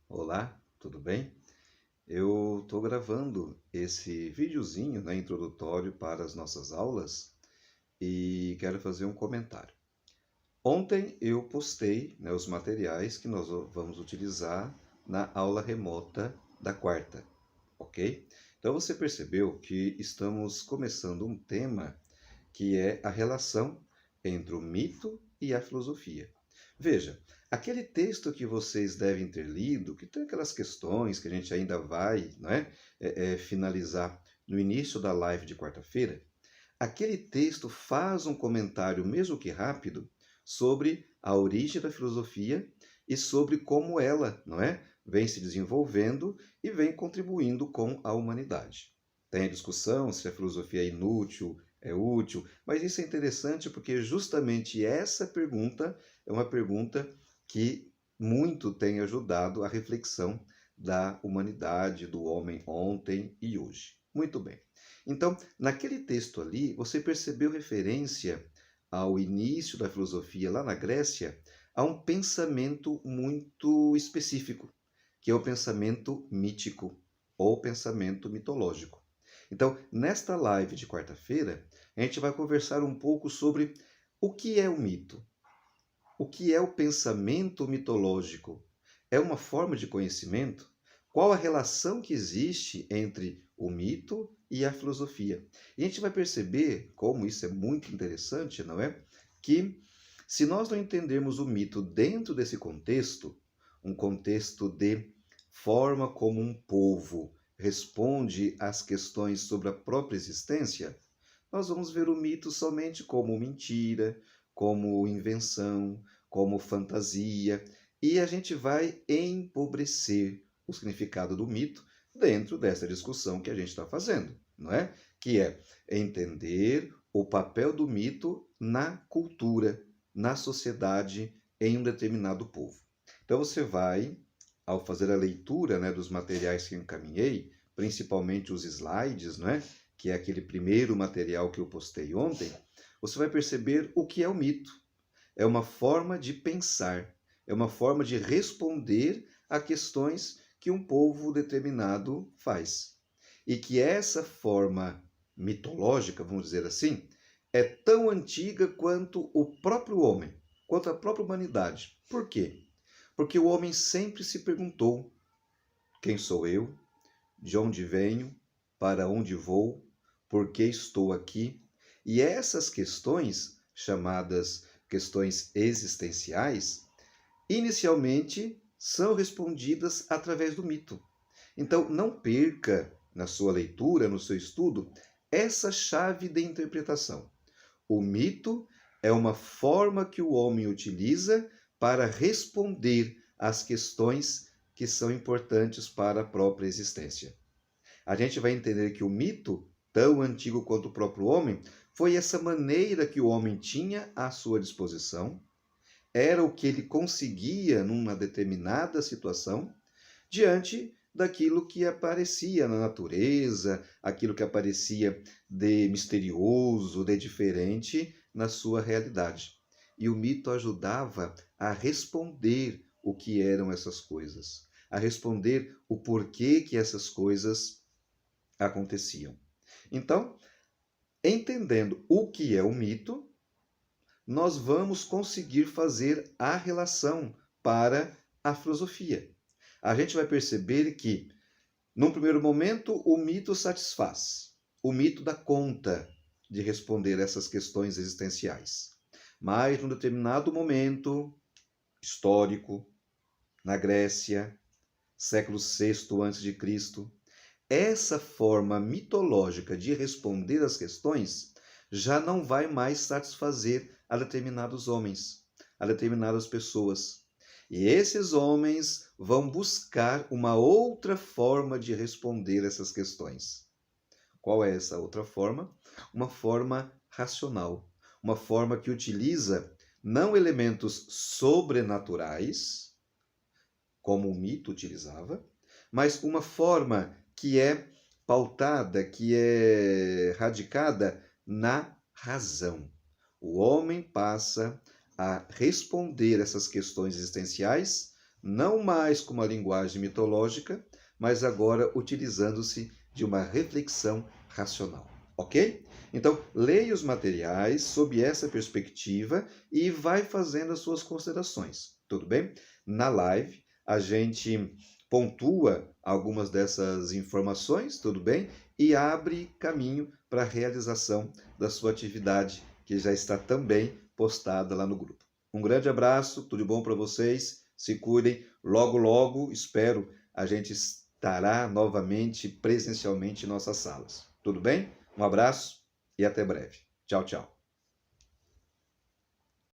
Olá, tudo bem? Eu estou gravando esse videozinho, introdutório para as nossas aulas e quero fazer um comentário. Ontem eu postei, os materiais que nós vamos utilizar na aula remota da quarta, ok? Então você percebeu que estamos começando um tema que é a relação entre o mito e a filosofia. Veja, aquele texto que vocês devem ter lido, que tem aquelas questões que a gente ainda vai, finalizar no início da live de quarta-feira, aquele texto faz um comentário, mesmo que rápido, sobre a origem da filosofia e sobre como ela, vem se desenvolvendo e vem contribuindo com a humanidade. Tem a discussão se a filosofia é inútil, é útil, mas isso é interessante porque justamente essa pergunta é uma pergunta que muito tem ajudado a reflexão da humanidade, do homem ontem e hoje. Muito bem. Então, naquele texto ali, você percebeu referência ao início da filosofia lá na Grécia, a um pensamento muito específico, que é o pensamento mítico ou pensamento mitológico. Então, nesta live de quarta-feira, a gente vai conversar um pouco sobre o que é o mito, o que é o pensamento mitológico. É uma forma de conhecimento? Qual a relação que existe entre o mito e a filosofia? E a gente vai perceber como isso é muito interessante, não é? Que se nós não entendermos o mito dentro desse contexto, um contexto de forma como um povo responde às questões sobre a própria existência, nós vamos ver o mito somente como mentira, como invenção, como fantasia, e a gente vai empobrecer o significado do mito dentro dessa discussão que a gente está fazendo, não é? Que é entender o papel do mito na cultura, na sociedade, em um determinado povo. Então você vai, ao fazer a leitura, dos materiais que eu encaminhei, principalmente os slides, que é aquele primeiro material que eu postei ontem, você vai perceber o que é o mito. É uma forma de pensar, é uma forma de responder a questões que um povo determinado faz. E que essa forma mitológica, vamos dizer assim, é tão antiga quanto o próprio homem, quanto a própria humanidade. Por quê? Porque o homem sempre se perguntou: quem sou eu? De onde venho? Para onde vou? Por que estou aqui? E essas questões, chamadas questões existenciais, inicialmente são respondidas através do mito. Então, não perca na sua leitura, no seu estudo, essa chave de interpretação. O mito é uma forma que o homem utiliza para responder às questões que são importantes para a própria existência. A gente vai entender que o mito, tão antigo quanto o próprio homem, foi essa maneira que o homem tinha à sua disposição, era o que ele conseguia numa determinada situação, diante daquilo que aparecia na natureza, aquilo que aparecia de misterioso, de diferente na sua realidade. E o mito ajudava a responder o que eram essas coisas, a responder o porquê que essas coisas aconteciam. Então, entendendo o que é o mito, nós vamos conseguir fazer a relação para a filosofia. A gente vai perceber que, num primeiro momento, o mito satisfaz. O mito dá conta de responder essas questões existenciais. Mas, num determinado momento histórico, na Grécia, século VI a.C., essa forma mitológica de responder às questões já não vai mais satisfazer a determinados homens, a determinadas pessoas. E esses homens vão buscar uma outra forma de responder essas questões. Qual é essa outra forma? Uma forma racional, uma forma que utiliza não elementos sobrenaturais, como o mito utilizava, mas uma forma que é pautada, que é radicada na razão. O homem passa a responder essas questões existenciais não mais com uma linguagem mitológica, mas agora utilizando-se de uma reflexão racional, ok? Então, leia os materiais sob essa perspectiva e vai fazendo as suas considerações, tudo bem? Na live, a gente pontua algumas dessas informações, tudo bem? E abre caminho para a realização da sua atividade, que já está também postada lá no grupo. Um grande abraço, tudo de bom para vocês, se cuidem. Logo, logo, espero, a gente estará novamente presencialmente em nossas salas. Tudo bem? Um abraço e até breve. Tchau, tchau.